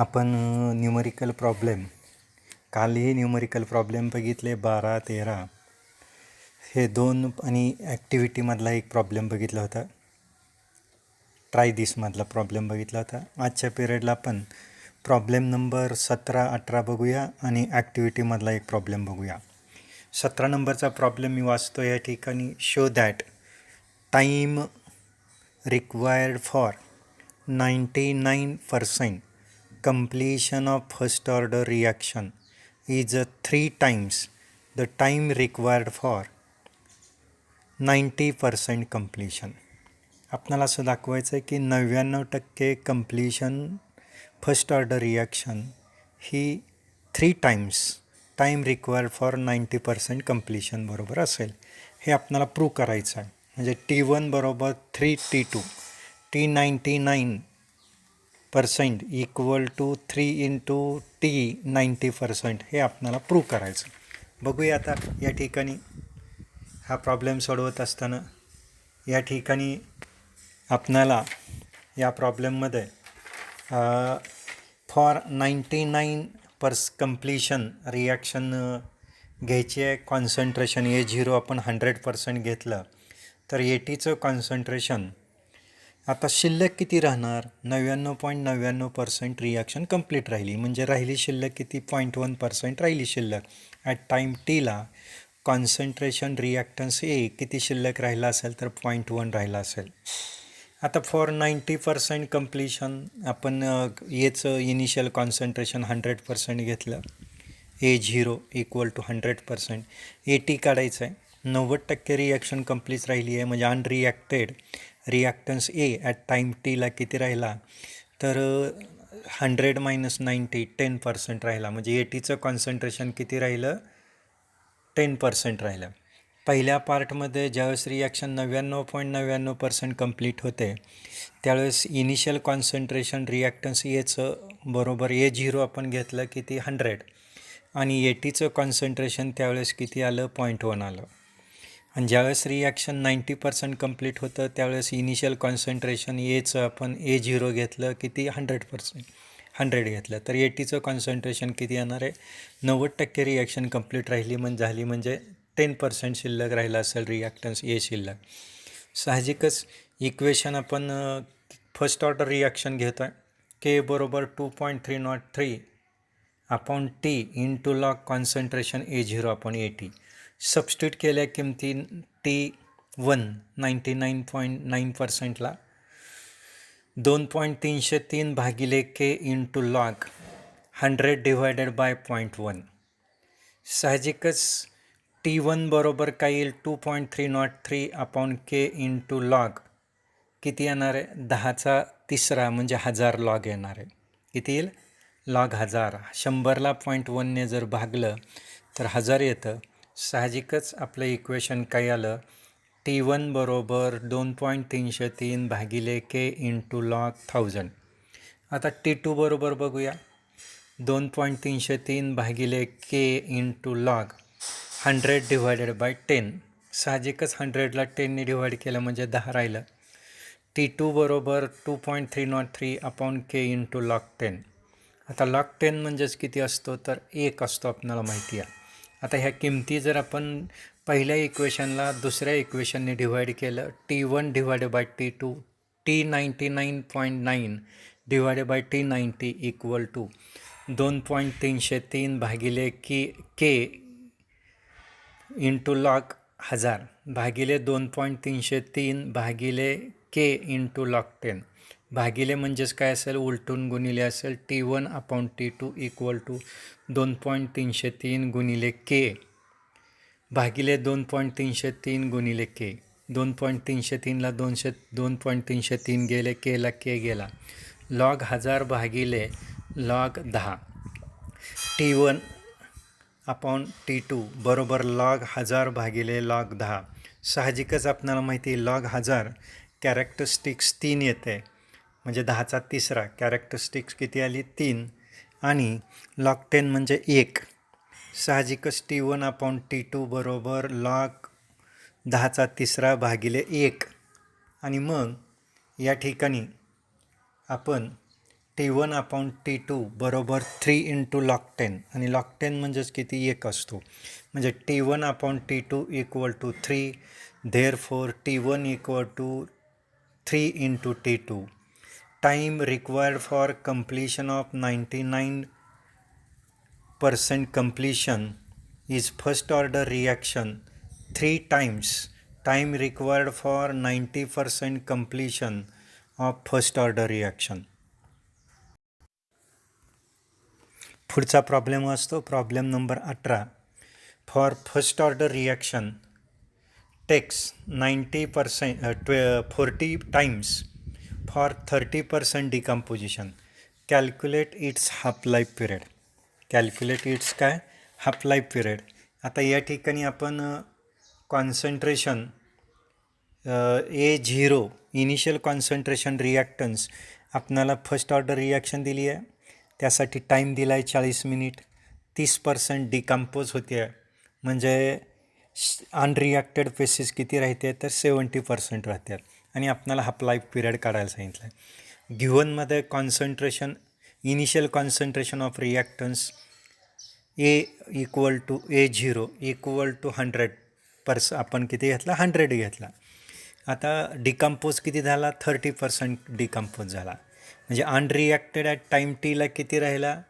आपण numerical problem कालही numerical problem बघितले 12, 13 हे दोन आणि ॲक्टिव्हिटीमधला एक प्रॉब्लेम बघितला होता. ट्राय दिसमधला प्रॉब्लेम बघितला होता. आजच्या पिरियडला आपण प्रॉब्लेम नंबर 17, 18 बघूया आणि ॲक्टिव्हिटीमधला एक प्रॉब्लेम बघूया. 17 नंबरचा प्रॉब्लेम मी वाचतो या ठिकाणी. Show that time required for 99% completion of first order reaction is 3 times the time required for 90% completion. आपल्याला असं दाखवायचं आहे की 99% completion first order reaction he 3 times time required for 90% completion बरोबर असेल. हे आपल्याला प्रूव्ह करायचं आहे. म्हणजे T1 बरोबर 3T2 T99% equal to 3 into T 90% हे आपल्याला प्रूव्ह करायचं. बघूया आता या ठिकाणी हा प्रॉब्लेम सोडवत असताना या ठिकाणी आपल्याला या प्रॉब्लेममध्ये फॉर 99% कंप्लीशन रिॲक्शन घ्यायची आहे. कॉन्सन्ट्रेशन A0 आपण 100% घेतलं तर ATचं कॉन्सन्ट्रेशन आता शिल्लक किती राहणार. 99.99% रिॲक्शन कंप्लीट राहिली. म्हणजे राहिली शिल्लक किती 0.1% राहिली शिल्लक. ॲट टाईम टीला कॉन्सन्ट्रेशन रिॲक्टन्स ए किती शिल्लक राहिला असेल तर 0.1 राहिला असेल. आता फॉर 90% कंप्लीशन आपण याचं इनिशियल कॉन्सन्ट्रेशन 100% घेतलं. A0 equal to 100%. AT काढायचं आहे. 90% रिॲक्शन कंप्लीट राहिली आहे. म्हणजे अनरिॲक्टेड रिॲक्टन्स ए ॲट टाईम टीला किती राहिला तर 100 - 90 10% राहिला. म्हणजे ATचं कॉन्सन्ट्रेशन किती राहिलं 10% राहिलं. पहिल्या पार्टमध्ये ज्यावेळेस रिॲक्शन 99.99% कंप्लीट होते त्यावेळेस इनिशियल कॉन्सन्ट्रेशन रिॲक्टन्स एचं बरोबर A0 आपण घेतलं किती 100 आणि ATचं कॉन्सन्ट्रेशन त्यावेळेस किती आलं 0.1 आलं. आणि ज्यावेळेस रिॲक्शन 90% कंप्लीट होतं त्यावेळेस इनिशियल कॉन्सन्ट्रेशन एचं आपण A0 घेतलं किती 100 घेतलं तर ATचं कॉन्सन्ट्रेशन किती येणार आहे 90% रिॲक्शन कंप्लीट राहिली झाली म्हणजे 10% शिल्लक राहिला असेल रिॲक्टन्स ए शिल्लक. साहजिकच इक्वेशन आपण फर्स्ट ऑर्डर रिॲक्शन घेतो आहे. K बरोबर 2.303 upon T into log concentration A0 upon AT. Substitute केल्या किमती T1 99.9%ला 2.303 भागिले K into log 100 divided by 0.1. साहजिकच T1 बरोबर काय येईल 2.303 अपॉन K इंटू लॉग किती येणार आहे 10³ म्हणजे 1000 लॉग येणार आहे. किती येईल लॉग 1000. 100ला 0.1ने जर भागलं तर 1000 येतं. साहजिकच आपलं इक्वेशन काय आलं T1 बरोबर 2.303 भागिले K इंटू लॉग 1000. आता T2 बरोबर बघूया 2.303 भागिले K into log 100 divided by 10. साहजिकच 100ला 10ने डिवाइड केलं म्हणजे 10 राहिलं. T2 बरोबर 2.303 अपॉन K इंटू लॉग 10. आता लॉग 10 म्हणजेच किती असतो तर 1 असतो आपल्याला माहिती आहे. आता ह्या किमती जर आपण पहिल्या इक्वेशनला दुसऱ्या इक्वेशनने डिवाइड केलं T1 divided by T2 T99.9 divided by T90 equal to 2.303 भागिले K इंटू लॉग 1000 भागिले 2.303 भागिले K इंटू लॉग 10 भागिले म्हणजेच काय असेल उलटून गुणिले असेल T1 upon T2 equal to 2.303 गुणिले K भागिले 2.303 गुणिले K. 2.303ला 2.303 गेले Kला K गेला. लॉग 1000 भागिले लॉग 10 T1 अपॉन T2 बरोबर लॉग 1000 भागिले लॉग 10. साहजिकच आपल्याला माहिती आहे लॉग 1000 कॅरेक्टरिस्टिक्स 3 येते म्हणजे 10³ कॅरेक्टरिस्टिक्स किती आली 3 आणि लॉग 10 म्हणजे 1. साहजिकच T1 अपॉन T2 बरोबर लॉग 10³ भागिले 1 आणि मग या ठिकाणी आपण T1 अपॉन T2 बरोबर 3 इंटू लॉग 10 आणि लॉग 10 म्हणजेच किती 1 असतो म्हणजे T1 upon T2 equal to 3 therefore T1 equal to 3 into T2. Time required for completion of 99% completion is first order reaction 3 times time required for 90% completion of first order reaction. पुढचा problem असतो problem number 18. For first order reaction takes 90% 40 times for 30% decomposition. Calculate its half life period. Calculate its काय half life period. आता या ठिकाणी आपण concentration A0 initial concentration reactants आपणाला first order reaction दिली आहे, त्यासाठी टाईम दिला आहे 40 मिनिट. 30% डिकम्पोज होते आहे म्हणजे अनरिॲक्टेड फेसेस किती राहते तर 70% राहतात आणि आपणाला हाफ लाईफ पिरियड काढायला सांगितलं आहे. गिव्हनमध्ये concentration initial concentration of reactants A = A0 = 100% आपण किती घेतला 100 घेतला. आता डिकम्पोज किती झाला 30% डिकम्पोज झाला म्हणजे अनरिॲक्टेड ॲट टाईम टीला किती राहिला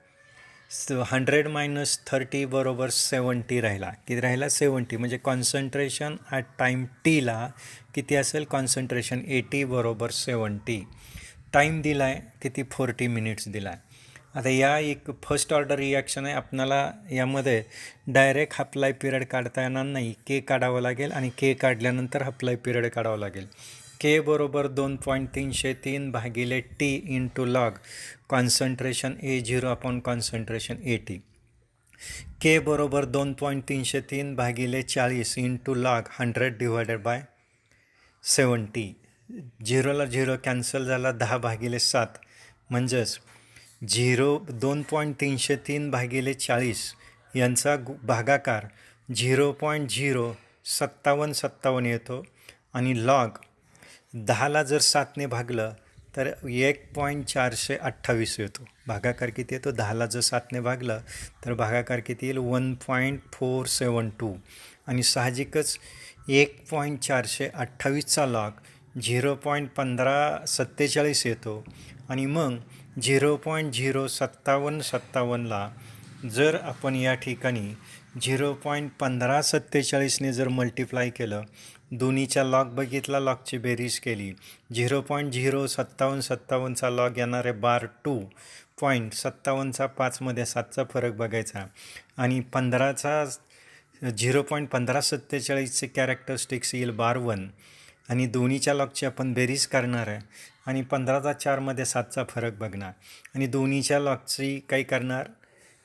100 मायनस 30 बरोबर 70 राहिला. किती राहिला 70 म्हणजे कॉन्सन्ट्रेशन ॲट टाईम टीला किती असेल कॉन्सन्ट्रेशन 80 बरोबर 70. टाईम दिला आहे किती 40 मिनिट्स दिला आहे. आता या एक फर्स्ट ऑर्डर रिॲक्शन आहे आपणाला यामध्ये डायरेक्ट हाफ लाईफ पिरियड काढता येणार नाही. के काढावं लागेल आणि के काढल्यानंतर हाफ लाईफ पिरियड काढावं लागेल. के बरोबर 2.303 भागिले T into log concentration A0 upon concentration AT. के बरोबर 2.303 भागिले 40 into log 100 divided by 70. 0ला 0 cancel झाला 10 भागिले 7 म्हणजेच 2.303 भागिले 40 यांचा भागाकार 0.05757 येतो आणि लॉग 10ला जर 7ने भागलं तर 1.428 येतो. भागाकार किती येतो 10ला जर 7ने भागलं तर भागाकार किती येईल 1.472 आणि साहजिकच 1.428चा लॉग 0.1547 येतो आणि मग 0.05757ला जर आपण या ठिकाणी 0.1547ने जर मल्टिप्लाय केलं दोन्हीच्या लॉग बघितला लॉगची बेरीज केली 0.05757चा लॉग येणार आहे बार 2.57चा 5मध्ये 7चा फरक बघायचा आणि 15चा 0.1547चे कॅरेक्टरिस्टिक्स येईल बार 1 आणि दोन्हीच्या लॉगची आपण बेरीज करणार आहे आणि 15चा 4मध्ये 7चा फरक बघणार आणि दोन्हीच्या लॉगची काही करणार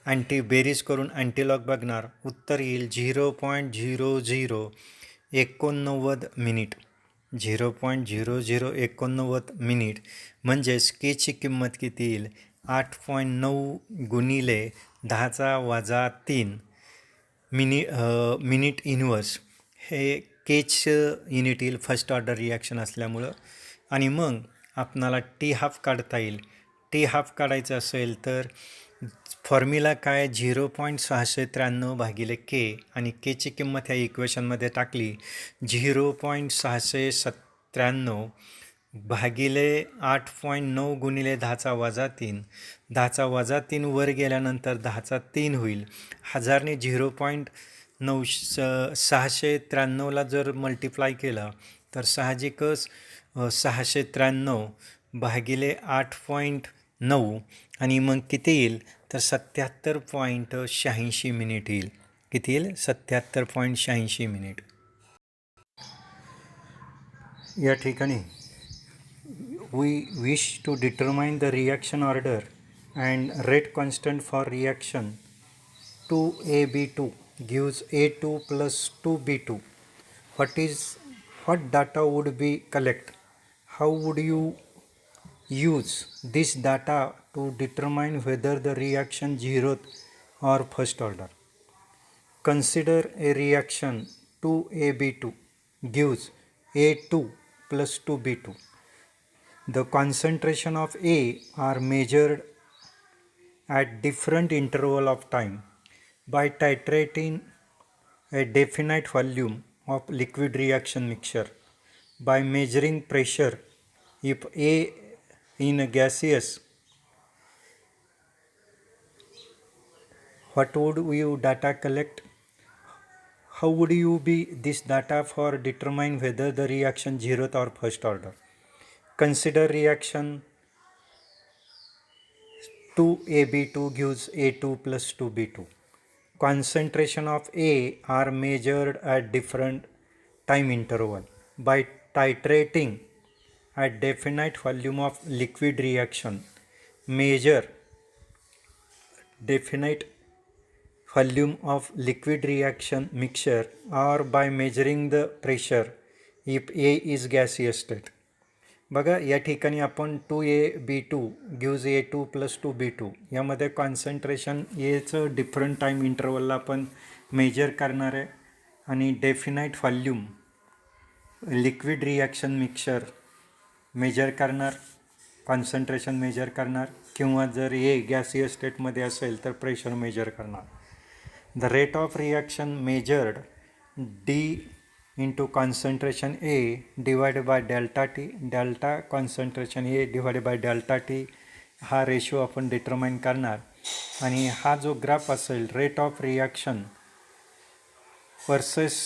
अँटी बेरीज करून अँटीलॉग बघणार. उत्तर येईल 0.0089 मिनिट. 0.0089 मिनिट म्हणजेच केची किंमत किती येईल 8.9 गुणिले 10⁻³ मिनिट इन्व्हर्स हे केच युनिट येईल फर्स्ट ऑर्डर रिॲक्शन असल्यामुळं. आणि मग आपणाला टी हाफ काढता येईल. टी हाफ काढायचं असेल तर फॉर्म्युला काय 0.693 भागिले के आणि केची किंमत ह्या इक्वेशनमध्ये टाकली 0.693 भागिले 8.9 गुणिले 10⁻³ 10⁻³ वर गेल्यानंतर 10⁻³ होईल. 1000ने 0.693ला जर मल्टिप्लाय केलं तर साहजिकच 693 भागिले 8.9 आणि मग किती येईल तर 77.86 मिनिट येईल. किती येईल 77.86 मिनिट. या ठिकाणी we wish to determine the reaction order and rate constant for reaction 2AB2 gives A2 plus 2B2. What data would be collect? How would you use this data to determine whether the reaction zeroth or first order? Consider a reaction 2AB2 gives A2 plus 2B2. The concentration of A are measured at different interval of time by titrating a definite volume of liquid reaction mixture. By measuring pressure, if A in a gaseous, what would you data collect? How would you be this data for determine whether the reaction zeroth or first order? Consider reaction 2AB2 gives A2 plus 2B2. Concentration of A are measured at different time interval by titrating at definite volume of liquid reaction. Measure definite volume of liquid reaction mixture or by measuring the pressure if A is gaseous state. बघा या ठिकाणी आपण 2AB2 gives A2 plus 2B2 यामध्ये concentration एचं different time इंटरवलला आपण major करणार आहे आणि definite volume liquid reaction mixture measure करणार, कॉन्सन्ट्रेशन मेजर करणार किंवा जर ए गॅसियस स्टेटमध्ये असेल तर प्रेशर मेजर करणार. The rate of reaction measured d into concentration A divided by delta T, delta concentration A divided by delta T हा ratio आपण डिटरमाइन करणार आणि हा जो ग्राफ असेल rate of reaction versus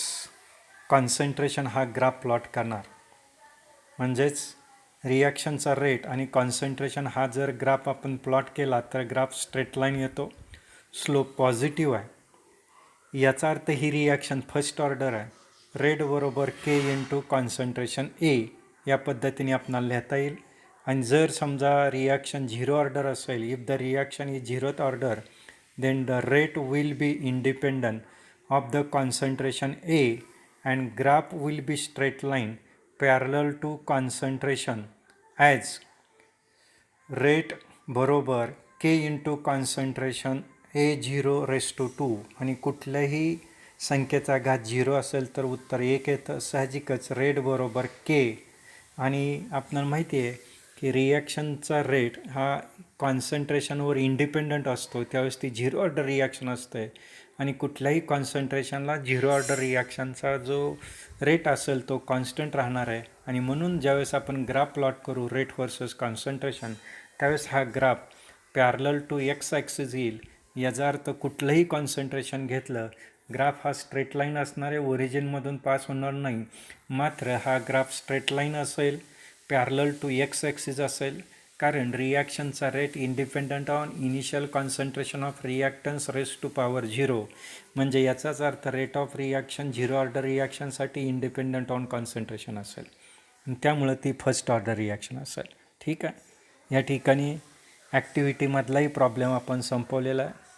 concentration हा ग्राफ प्लॉट करणार. म्हणजेच रिॲक्शनचा रेट आणि कॉन्सन्ट्रेशन हा जर ग्राफ आपण प्लॉट केला तर ग्राफ स्ट्रेट लाईन येतो, स्लोप पॉझिटिव्ह आहे. याचा अर्थ ही रिॲक्शन फर्स्ट ऑर्डर आहे. रेट बरोबर के इंटू कॉन्सन्ट्रेशन ए या पद्धतीने आपणाला लिहिता येईल. आणि जर समजा रिॲक्शन झिरो ऑर्डर असेल, if the reaction is zeroth order then the rate will be independent of the concentration A and graph will be straight line parallel to concentration as rate बरोबर के इंटू कॉन्सन्ट्रेशन A0/2 आणि कुठल्याही संख्येचा घात 0 असेल तर उत्तर 1 येतं. साहजिकच रेट बरोबर के आणि आपल्याला माहिती आहे की रिॲक्शनचा रेट हा कॉन्सन्ट्रेशनवर इंडिपेंडंट असतो. त्यावेळेस ती झिरो ऑर्डर रिॲक्शन असते आणि कुठल्याही कॉन्सन्ट्रेशनला झिरो ऑर्डर रिॲक्शनचा जो रेट असेल तो कॉन्स्टंट राहणार आहे. आणि म्हणून ज्यावेळेस आपण ग्राफ प्लॉट करू रेट वर्सेस कॉन्सन्ट्रेशन त्यावेळेस हा graph parallel to x axis येईल. याचा अर्थ कुठलंही कॉन्सन्ट्रेशन घेतलं ग्राफ हा स्ट्रेट लाईन असणार आहे, ओरिजिनमधून पास होणार नाही. मात्र हा ग्राफ स्ट्रेट लाईन असेल, पॅरलल टू एक्स ॲक्सिस असेल, कारण रिॲक्शनचा rate independent on initial concentration of reactants raise to power 0. म्हणजे याचाच अर्थ rate of reaction zero order रिॲक्शनसाठी इंडिपेंडंट ऑन कॉन्सन्ट्रेशन असेल. त्यामुळं ती फर्स्ट ऑर्डर रिॲक्शन असेल. ठीक आहे. या ठिकाणी ॲक्टिव्हिटीमधलाही प्रॉब्लेम आपण संपवलेला आहे.